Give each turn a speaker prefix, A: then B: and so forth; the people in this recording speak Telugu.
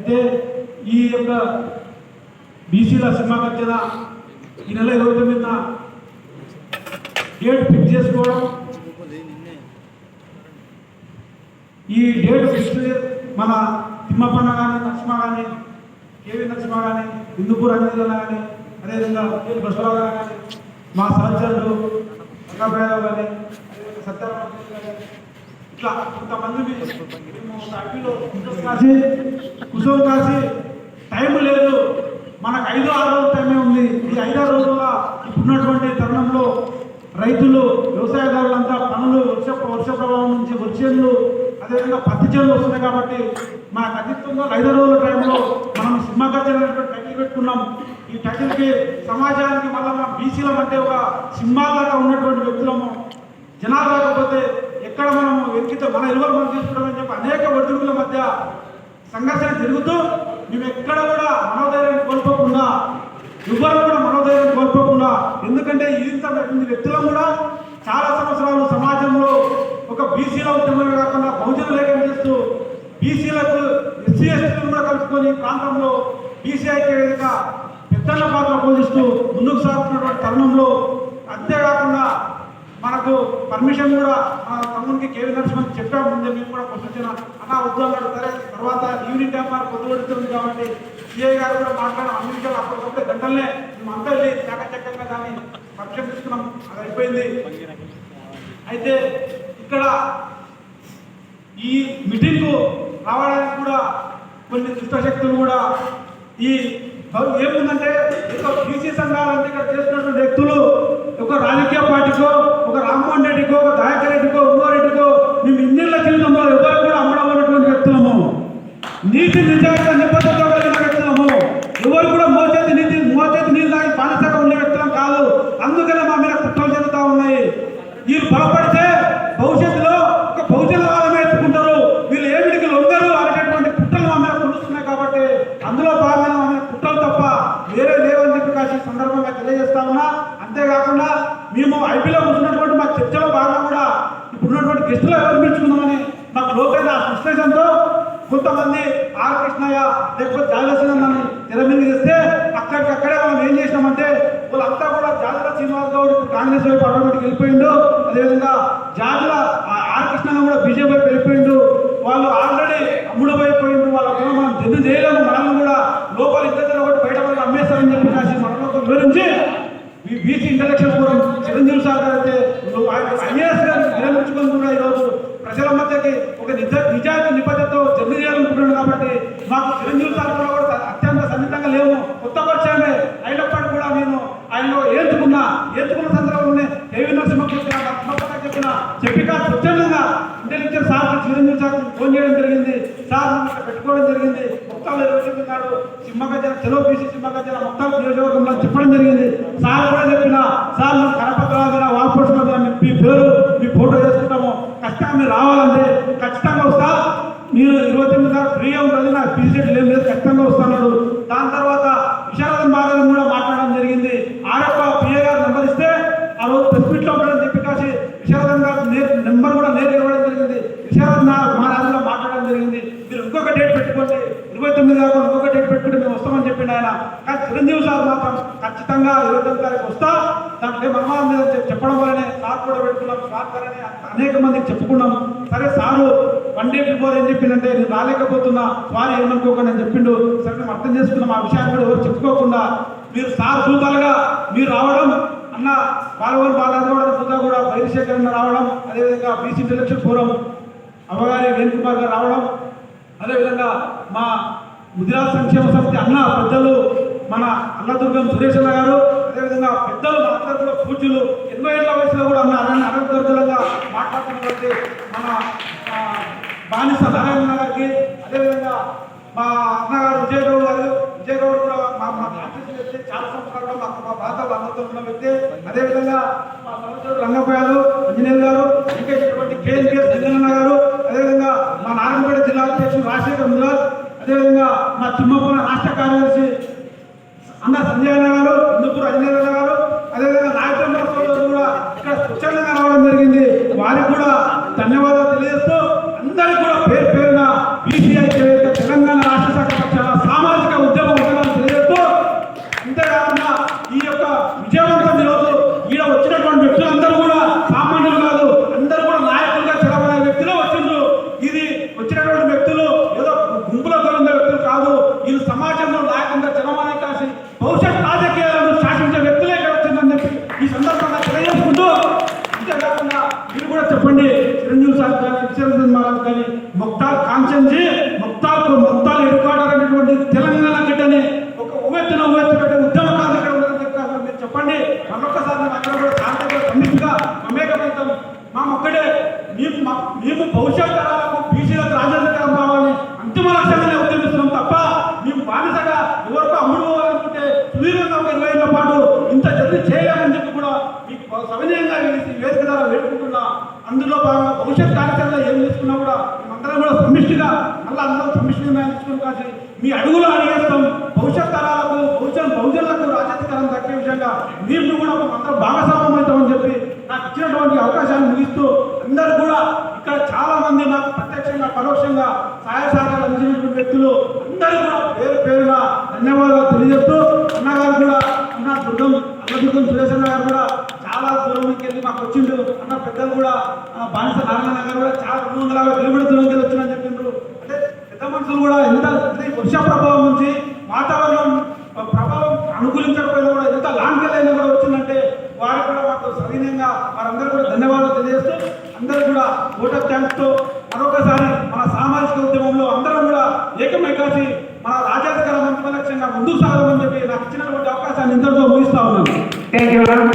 A: అయితే ఈ యొక్క బీసీల సింహగర్జన ఈ నెల 29న డేట్ ఫిక్స్ చేసుకోవడం, ఈ డేట్ ఫిక్స్ మన తిమ్మపన్న కానీ నరసింహ కానీ కేవీ నరసింహ కానీ హిందూపూర్ అంజనేయులు కానీ అదేవిధంగా కేవీ బసవరావు కానీ మా సహచరులు రంగభైరవ్ కానీ సత్యనారాయణ కానీ ఇట్లా కొంతమంది అడ్డీలో కాసి కుసోలు కాసి టైం లేదు, మనకు 5-6 రోజుల టైమే ఉంది. ఈ 5-6 రోజుల ఇప్పుడున్నటువంటి తరుణంలో రైతులు వ్యవసాయదారులంతా పనులు వర్ష ప్రభావం నుంచి వచ్చేళ్ళు అదేవిధంగా పత్తి చేనులు వస్తున్నాయి కాబట్టి మనకు అతిత్వంగా 5 రోజుల టైంలో మనం సింహగర్జన టైటిల్ పెట్టుకున్నాం. ఈ టైటిల్కి సమాజానికి మళ్ళీ మనం బీసీలం అంటే ఒక సింహాలాగా ఉన్నటువంటి వ్యక్తులము. జనాలు రాకపోతే ఎక్కడ మనము వెతికితే మన ఇరువురు మనం తీసుకుంటామని చెప్పి అనేక ఒడిదుడుకుల మధ్య సంఘర్షణ జరుగుతూ మేము ఎక్కడ కూడా మనోధైర్యం కోల్పోకుండా ఎవ్వరు కూడా మనోధైర్యం కోల్పోకుండా, ఎందుకంటే ఇంత వ్యక్తులను కూడా చాలా సంవత్సరాలు సమాజంలో ఒక బీసీల ఉద్యమమే కాకుండా బహుజన లేఖం చేస్తూ బీసీలకు ఎస్సీ ఎస్టీలను కూడా కలుపుకొని ప్రాంతంలో బీసీ ఐక్యవేదిక పెద్దన్న పాత్ర పోషిస్తూ ముందుకు సాగుతున్నటువంటి తరుణంలో, అంతేకాకుండా మనకు పర్మిషన్ కూడా మన తమ్మునికి కేవీ నరసింహన్ చెప్పాము. ముందే మేము కూడా క్వశ్చన్ అన్న వద్దు అన్నాడు. సరే తర్వాత ఈవినింగ్ టైం మనకు పొద్దుపడుతుంది కాబట్టి సిఐ గారు కూడా మాట్లాడడం అన్ని విషయాలు అప్పటికప్పుడే గంటలనే మేము అంతా వెళ్ళి చక్కచక్కంగా దాన్ని పర్మిషన్ తీసుకున్నాం. అది అయిపోయింది. అయితే ఇక్కడ ఈ మీటింగ్కు రావడానికి కూడా కొన్ని దుష్టశక్తులు కూడా ఈ ఏముందంటే ఒక బీసీ సంఘాలంటే ఇక్కడ చేస్తున్నటువంటి వ్యక్తులు ఒక రాజకీయ పార్టీకో ఒక రామ్మోహన్ రెడ్డికో ఒక దయాకర్ రెడ్డికో ఉమ్మారెడ్డికో మేము ఇన్నేళ్ల జీవితంలో ఎవరు కూడా అమ్మడమైనటువంటి వ్యక్తులము, నీతి నిజాయితీ నిబద్ధత కలిగిన వ్యక్తులము, ఎవరు కూడా మోచేతి నీళ్ళు తాగి బానిసగా ఉండే వ్యక్తులం కాదు. అందుకనే మా మీద కుట్రలు జరుగుతూ ఉన్నాయి. వీళ్ళు బలపడితే భవిష్యత్తులో ఒక బహుజనవాదమే ఎత్తుకుంటారు, వీళ్ళు ఏమిటికి లొంగరు అనేటటువంటి కుట్రలు మా మీద కొలుస్తున్నాయి. కాబట్టి అందులో భాగంగా మా మీద కుట్రలు తప్ప వేరే లేవని చెప్పి కాసి సందర్భంగా తెలియజేస్తా ఉన్నా. అంతేకాకుండా మేము ఐపీలో కూర్చున్నటువంటి మా చర్చలో భాగంగా కూడా ఇప్పుడున్నటువంటి గెస్టులు ఎవరు పిలుచుకుందామని మాకు లోకైన ఫ్రస్ట్రేషన్తో కొంతమంది ఆర్ కృష్ణయ్య లేకపోతే జాలసిందని తెర మీద తెస్తే అక్కడికక్కడే మనం ఏం చేసినామంటే వాళ్ళంతా కూడా జాజల శ్రీనివాస్ గౌడ్ ఇప్పుడు కాంగ్రెస్ వైపు ఆటోమేటిక్ వెళ్ళిపోయిండు. అదేవిధంగా జాజల ఆర్ కృష్ణ కూడా బీజేపీ వైపు వెళ్ళిపోయిండు. వాళ్ళు ఆల్రెడీ అమ్ముడుపోయిపోయిండు. వాళ్ళ కూడా మనం జడ్డు చేయలేము. మనల్ని కూడా లోపల ఇద్దరు ఒకటి బయట పడి అమ్మేస్తారని చెప్పి కాసి మనలో వివరించి BC intellectual forum Chiranjeevi sir గారు అయితే ఐఏఎస్ గారు విరమించుకొని కూడా ఈరోజు ప్రజల మధ్యకి ఒక నిజాయితీ నిబద్ధతతో జర్నీ చేయాలనుకుంటున్నాడు. కాబట్టి మాకు చిరంజీవి సార్ కూడా అత్యంత సన్నిహితంగా లేవు, కొత్త పరిచయమే అయినప్పటికీ కూడా నేను ఆయనలో ఏర్చుకున్న సందర్భంలోనే కేవీ నరసింహ చెప్పిక స్వచ్ఛందంగా intelligence sir Chiranjeevi sir phone చేయడం జరిగింది. సార్ నన్ను పెట్టుకోవడం జరిగింది. మొత్తాలు నిర్వహిస్తున్నాడు సింహగర్జన చలో బీసీ సింహగర్జన మొత్తం నియోజకవర్గంలో చెప్పడం జరిగింది. సార్ కూడా చెప్పిన సార్ మేము కరపత్రాల మీద వాల్పోస్ట్ మీద మీ పేరు మీ ఫోటో చేసుకుంటాము, ఖచ్చితంగా మీరు రావాలంటే ఖచ్చితంగా వస్తా, మీరు 29 ఫ్రీగా ఉంటుంది, నాకు పీసీటీ లేదు ఖచ్చితంగా వస్తున్నాడు. దాని తర్వాత విశారదం బాగా కూడా మాట్లాడడం జరిగింది. ఆరప్ప పిఏ గారు నెంబర్ ఇస్తే ఆ రోజు ప్రెస్ మీట్లో ఉండడం చెప్పి కాసి విశారదం గారు నెంబర్ కూడా నేరు ఇవ్వడం జరిగింది. విశారదం మహారాజులో మాట్లాడడం జరిగింది. మీరు ఇంకొక డేట్ పెట్టుకోండి, 29 దాకా ఇంకొక డేట్ పెట్టుకుంటే మేము వస్తామని చెప్పిండు ఆయన. కానీ చిరంజీవి సార్ మాత్రం ఖచ్చితంగా 29 తారీఖు వస్తా, దాంట్లో మనమాల మీద చెప్పడం వల్లనే సార్ కూడా పెట్టుకున్నాం. సార్ అని అనేక మందికి చెప్పుకున్నాం. సరే సారు 1 డే బిఫోర్ ఏం చెప్పిందంటే నేను రాలేకపోతున్నా సారీ ఏమనుకోకుండా అని చెప్పిండు. సరే మేము అర్థం చేసుకున్నాం. ఆ విషయాన్ని కూడా ఎవరు చెప్పుకోకుండా మీరు సార్ దూతాలుగా మీరు రావడం అన్న బాలరాజు సుధా కూడా బైరిశేఖరన్న రావడం, అదేవిధంగా బీసీ ఇంటలెక్చువల్ ఫోరం అవ్వగారి వేణుకుమార్ గారు రావడం, అదేవిధంగా మా ముదిరాజ్ సంక్షేమ సమితి అన్న పెద్దలు మన అన్నదుర్గం సురేష్ అన్న గారు, అదేవిధంగా పెద్దలు మన అందరూ కూడా పూజ్యులు 80 ఏళ్ల వయసులో కూడా అనంతరంగా మాట్లాడుతున్నటువంటి మన బానిస నారాయణ గారికి, అదేవిధంగా మా అన్నగారు విజయ్ గౌడ్ కూడా మా వ్యక్తి చాలా సంవత్సరాలుగా మా బాధలు అందరితో ఉన్న వ్యక్తి, అదేవిధంగా మా సహోదరుడు రంగపోయాలు ఇంజనీర్ గారు, ఇంకా ఇటువంటి కేఎన్పిఎస్ జింగన్న గారు, అదేవిధంగా మా నారాయణపేట జిల్లా అధ్యక్షుడు రాజశేఖర్ మురాజ్, అదేవిధంగా మా తిమ్మపురం రాష్ట్ర కార్యదర్శి అన్న సంజయ్ అన్న గారు, హిందూపూర్ అంజనేయ గారు, అదేవిధంగా నాయకుల సోదరులు కూడా ఇక్కడ స్వచ్ఛందంగా రావడం జరిగింది. వారికి కూడా ధన్యవాదాలు తెలియజేస్తూ అందరికీ కూడా పేరున బీసీ ఐక్యవేదిక తెలంగాణ రాష్ట్ర శాఖ నుంచి మొత్తాలు ఎడుకోవడానికి తెలంగాణ గడ్డని ఒక ఉవ్వెత్తున పెట్టే ఉద్యమకాలు ఇక్కడ ఉందని చెప్పారు. మీరు చెప్పండి, మరొకసారి మేము అక్కడ కూడా శాంతిగా సమిష్టిగా మమేకమవుతాం. ఒక్కటే మేము భవిష్యత్ తరాలకు బీసీలకు రాజ్యాధికారం కావాలని అంతిమ లక్ష్యంగానే ఉద్యమిస్తున్నాం తప్ప మేము బానిసగా ఎవరికో అమ్ముడు పోవాలనుకుంటే సుదీర్ఘంగా ఒక 20 ఏళ్ల పాటు ఇంత జల్దీ చేయలేమని చెప్పి కూడా మీకు సవినయంగా వేదిక ద్వారా వేడుకుంటున్నా. అందులో భాగంగా భవిష్యత్ కార్యక్రమంలో ఏం తీసుకున్నా కూడా మేమందరం కూడా సమిష్టిగా మళ్ళీ అందరం సమిష్టిగా తీసుకుని కాసి మీ అడుగులో అడిగేస్తాం. భవిష్యత్ తరాలకు బహుజనులకు రాజ్యాధికారం దక్కే విషయంగా మీరు కూడా అందరం భాగస్వామ్యం అవుతామని చెప్పి నాకు ఇచ్చినటువంటి అవకాశాన్ని ముగిస్తూ అందరూ కూడా ఇక్కడ చాలా మంది నాకు ప్రత్యక్షంగా పరోక్షంగా సహాయ సహకారాలు అందించినటువంటి వ్యక్తులు అందరూ కూడా పేరుగా ధన్యవాదాలు తెలియజేస్తూ అన్నగారు కూడా అల్లదుర్గం సురేష్ అన్న గారు కూడా చాలా దూరం నుంచి వెళ్ళి మాకు వచ్చిండు. అన్న పెద్దలు కూడా బానిస నారాయణ గారు కూడా చాలా 250 కిలోమీటర్ దూరం వెళ్ళి వచ్చిందని చెప్పిండ్రు. అంటే పెద్ద మనుషులు కూడా ఎంత వర్ష ప్రభావం నుంచి వాతావరణం ప్రభావం అనుకూలించకపోయినా కూడా ఎంత లాంగ్ వెళ్ళైనా కూడా వచ్చిందంటే వారు కూడా మాకు సవినయంగా వారందరూ కూడా ధన్యవాదాలు తెలియజేస్తూ అందరూ కూడా ఓటర్ థ్యాంక్స్తో మరొకసారి మన సామాజిక ఉద్యమంలో అందరం కూడా ఏకమై కాసి మన రాజ్యాధికారం అంతిమ లక్ష్యంగా ముందుకు సాగమని చెప్పి నాకు ఇచ్చినటువంటి అవకాశాన్ని ఇంతటితో ముగిస్తా ఉన్నాను.
B: Thank you.